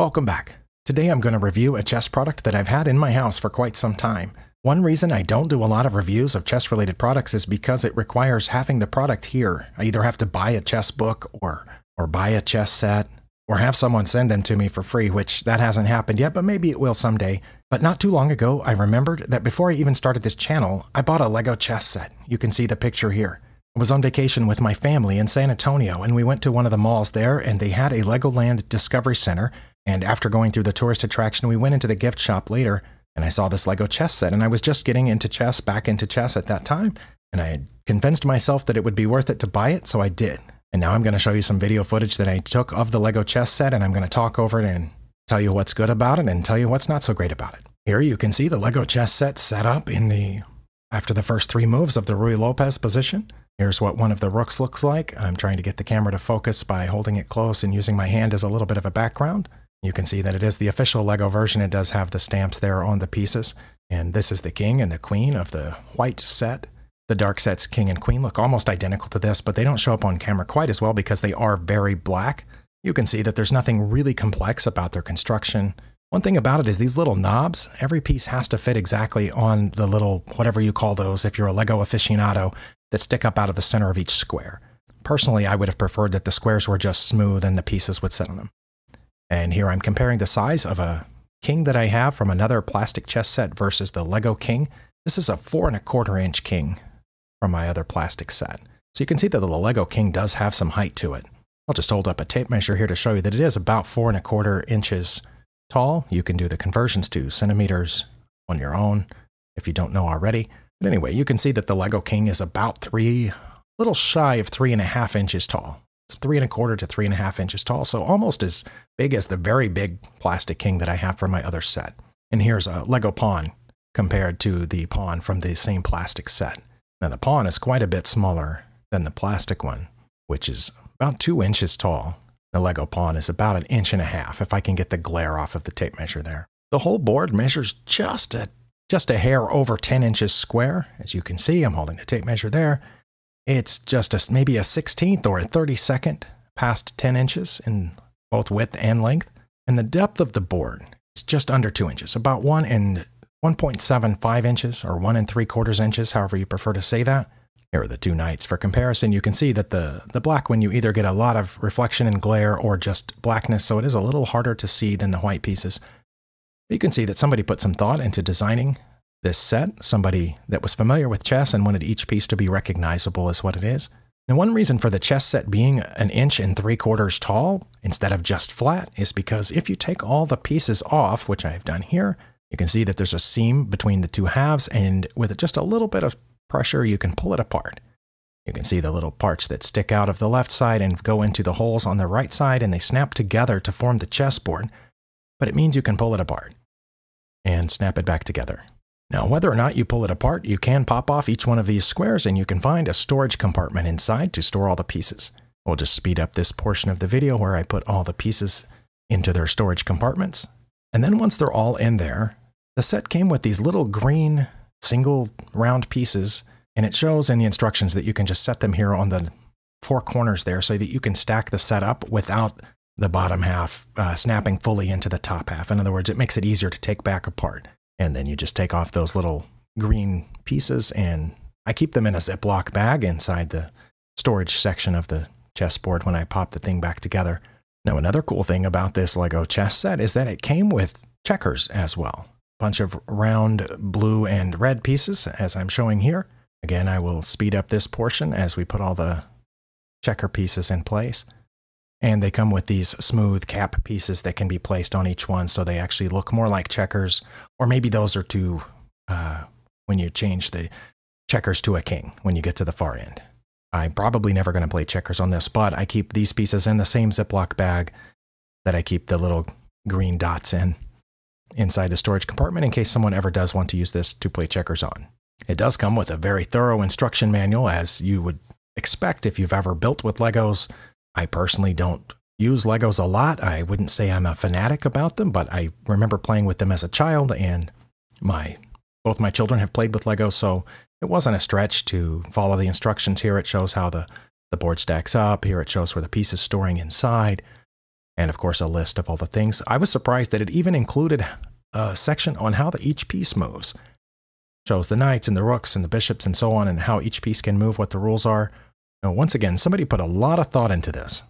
Welcome back. Today I'm going to review a chess product that I've had in my house for quite some time. One reason I don't do a lot of reviews of chess-related products is because it requires having the product here. I either have to buy a chess book or buy a chess set or have someone send them to me for free, which that hasn't happened yet, but maybe it will someday. But not too long ago, I remembered that before I even started this channel, I bought a Lego chess set. You can see the picture here. I was on vacation with my family in San Antonio, and we went to one of the malls there, and they had a Legoland Discovery Center. And after going through the tourist attraction, we went into the gift shop later, and I saw this Lego chess set, and I was just getting into chess, back into chess at that time, and I had convinced myself that it would be worth it to buy it, so I did. And now I'm going to show you some video footage that I took of the Lego chess set, and I'm going to talk over it and tell you what's good about it and tell you what's not so great about it. Here you can see the Lego chess set set up after the first three moves of the Ruy Lopez position. Here's what one of the rooks looks like. I'm trying to get the camera to focus by holding it close and using my hand as a little bit of a background. You can see that it is the official Lego version. It does have the stamps there on the pieces. And this is the king and the queen of the white set. The dark set's king and queen look almost identical to this, but they don't show up on camera quite as well because they are very black. You can see that there's nothing really complex about their construction. One thing about it is these little knobs, every piece has to fit exactly on the little, whatever you call those, if you're a Lego aficionado, that stick up out of the center of each square. Personally, I would have preferred that the squares were just smooth and the pieces would sit on them. And here I'm comparing the size of a king that I have from another plastic chess set versus the Lego king. This is a 4¼ inch king from my other plastic set. So you can see that the Lego king does have some height to it. I'll just hold up a tape measure here to show you that it is about 4¼ inches tall. You can do the conversions to centimeters on your own if you don't know already. But anyway, you can see that the Lego king is about little shy of 3½ inches tall. It's 3¼ to 3½ inches tall, so almost as big as the very big plastic king that I have from my other set. And here's a Lego pawn compared to the pawn from the same plastic set. Now the pawn is quite a bit smaller than the plastic one, which is about 2 inches tall. The Lego pawn is about 1½ inches, if I can get the glare off of the tape measure there. The whole board measures just a hair over 10 inches square. As you can see, I'm holding the tape measure there. It's just maybe a 16th or a 32nd past 10 inches in both width and length. And the depth of the board is just under 2 inches, about 1.75 inches or 1¾ inches, however you prefer to say that. Here are the two knights. For comparison, you can see that the black one, you either get a lot of reflection and glare or just blackness, so it is a little harder to see than the white pieces. You can see that somebody put some thought into designing this set, somebody that was familiar with chess and wanted each piece to be recognizable as what it is. Now, one reason for the chess set being 1 3/4 inches tall instead of just flat is because if you take all the pieces off, which I have done here, you can see that there's a seam between the two halves, and with just a little bit of pressure, you can pull it apart. You can see the little parts that stick out of the left side and go into the holes on the right side, and they snap together to form the chessboard, but it means you can pull it apart and snap it back together. Now, whether or not you pull it apart, you can pop off each one of these squares and you can find a storage compartment inside to store all the pieces. We'll just speed up this portion of the video where I put all the pieces into their storage compartments. And then once they're all in there, the set came with these little green single round pieces, and it shows in the instructions that you can just set them here on the four corners there so that you can stack the set up without the bottom half snapping fully into the top half. In other words, it makes it easier to take back apart. And then you just take off those little green pieces, and I keep them in a Ziploc bag inside the storage section of the chessboard when I pop the thing back together. Now, another cool thing about this Lego chess set is that it came with checkers as well. Bunch of round blue and red pieces, as I'm showing here. Again, I will speed up this portion as we put all the checker pieces in place. And they come with these smooth cap pieces that can be placed on each one, so they actually look more like checkers. Or maybe those are to, when you change the checkers to a king, when you get to the far end. I'm probably never going to play checkers on this, but I keep these pieces in the same Ziploc bag that I keep the little green dots inside the storage compartment in case someone ever does want to use this to play checkers on. It does come with a very thorough instruction manual, as you would expect if you've ever built with Legos. I personally don't use Legos a lot. I wouldn't say I'm a fanatic about them, but I remember playing with them as a child, and both my children have played with Legos, so it wasn't a stretch to follow the instructions. Here it shows how the board stacks up. Here it shows where the piece is storing inside. and of course a list of all the things. I was surprised that it even included a section on how each piece moves. Shows the knights and the rooks and the bishops and so on, and how each piece can move, what the rules are. Now, once again, somebody put a lot of thought into this.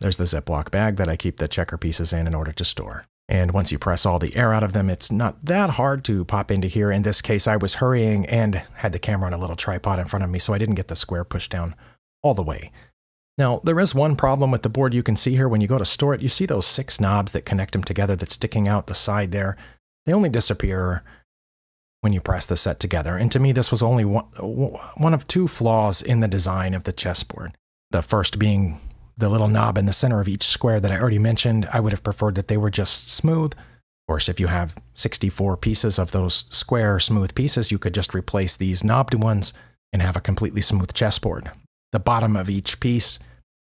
There's the Ziploc bag that I keep the checker pieces in order to store. And once you press all the air out of them, it's not that hard to pop into here. In this case, I was hurrying and had the camera on a little tripod in front of me, so I didn't get the square pushed down all the way. Now, there is one problem with the board you can see here. When you go to store it, you see those 6 knobs that connect them together that's sticking out the side there. They only disappear when you press the set together. And to me, this was only one of 2 flaws in the design of the chessboard. The first being the little knob in the center of each square that I already mentioned. I would have preferred that they were just smooth. Of course, if you have 64 pieces of those square smooth pieces, you could just replace these knobbed ones and have a completely smooth chessboard. The bottom of each piece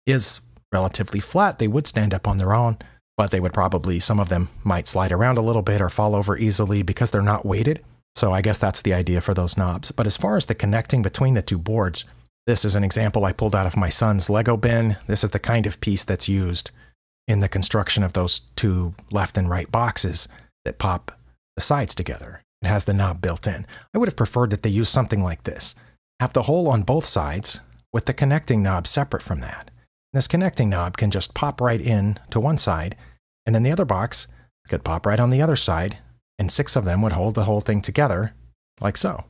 is relatively flat. They would stand up on their own, but they would probably, some of them might slide around a little bit or fall over easily because they're not weighted. So I guess that's the idea for those knobs. But as far as the connecting between the 2 boards, this is an example I pulled out of my son's Lego bin. This is the kind of piece that's used in the construction of those 2 left and right boxes that pop the sides together. It has the knob built in. I would have preferred that they use something like this. Have the hole on both sides with the connecting knob separate from that. This connecting knob can just pop right in to one side, and then the other box could pop right on the other side, and 6 of them would hold the whole thing together, like so.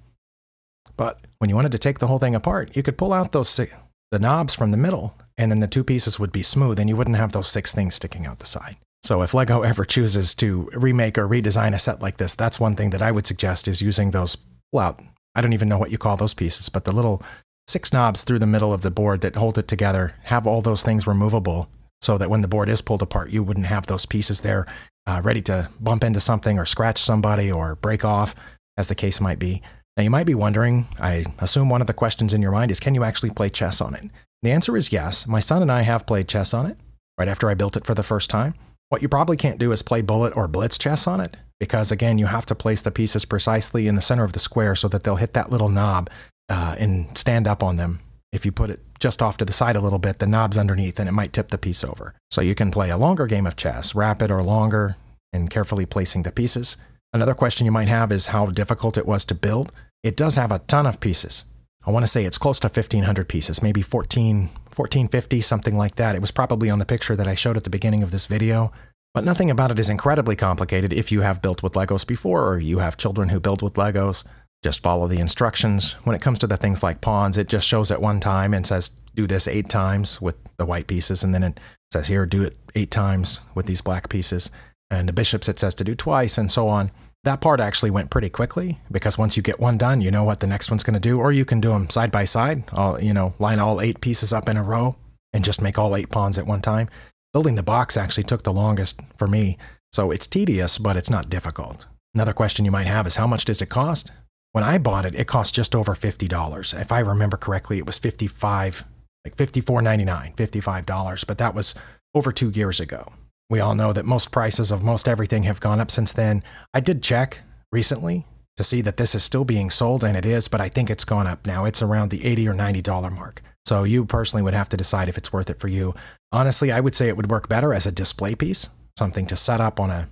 But when you wanted to take the whole thing apart, you could pull out the knobs from the middle, and then the 2 pieces would be smooth, and you wouldn't have those 6 things sticking out the side. So if Lego ever chooses to remake or redesign a set like this, that's one thing that I would suggest, is using those pull-out, I don't even know what you call those pieces, but the little 6 knobs through the middle of the board that hold it together, have all those things removable, so that when the board is pulled apart, you wouldn't have those pieces there ready to bump into something or scratch somebody or break off, as the case might be. Now, you might be wondering, I assume one of the questions in your mind is, can you actually play chess on it? The answer is yes. My son and I have played chess on it right after I built it for the first time. What you probably can't do is play bullet or blitz chess on it, because again, you have to place the pieces precisely in the center of the square so that they'll hit that little knob and stand up on them. If you put it just off to the side a little bit, the knob's underneath and it might tip the piece over. So you can play a longer game of chess, rapid or longer, and carefully placing the pieces. Another question you might have is how difficult it was to build. It does have a ton of pieces. I want to say it's close to 1,500 pieces, maybe 1,450, something like that. It was probably on the picture that I showed at the beginning of this video. But nothing about it is incredibly complicated if you have built with Legos before, or you have children who build with Legos. Just follow the instructions. When it comes to the things like pawns, it just shows at one time and says, do this 8 times with the white pieces, and then it says here, do it 8 times with these black pieces. And the bishops, it says to do twice, and so on. That part actually went pretty quickly, because once you get one done, you know what the next one's going to do, or you can do them side by side, line all 8 pieces up in a row and just make all 8 pawns at one time. Building the box actually took the longest for me, so it's tedious, but it's not difficult. Another question you might have is, how much does it cost? When I bought it, it cost just over $50. If I remember correctly, it was $54.99, $55, but that was over 2 years ago. We all know that most prices of most everything have gone up since then. I did check recently to see that this is still being sold, and it is, but I think it's gone up now. It's around the $80 or $90 mark. So you personally would have to decide if it's worth it for you. Honestly, I would say it would work better as a display piece, something to set up on a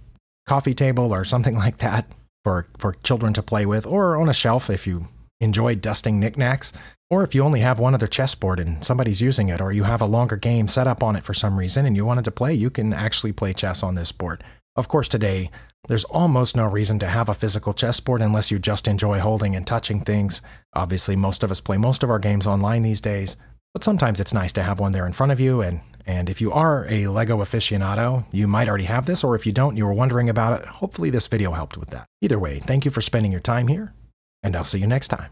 coffee table or something like that for children to play with, or on a shelf if you enjoy dusting knickknacks, or if you only have one other chessboard and somebody's using it, or you have a longer game set up on it for some reason and you wanted to play, you can actually play chess on this board. Of course, today, there's almost no reason to have a physical chessboard unless you just enjoy holding and touching things. Obviously, most of us play most of our games online these days, but sometimes it's nice to have one there in front of you, and if you are a Lego aficionado, you might already have this, or if you don't, you were wondering about it, hopefully this video helped with that. Either way, thank you for spending your time here, and I'll see you next time.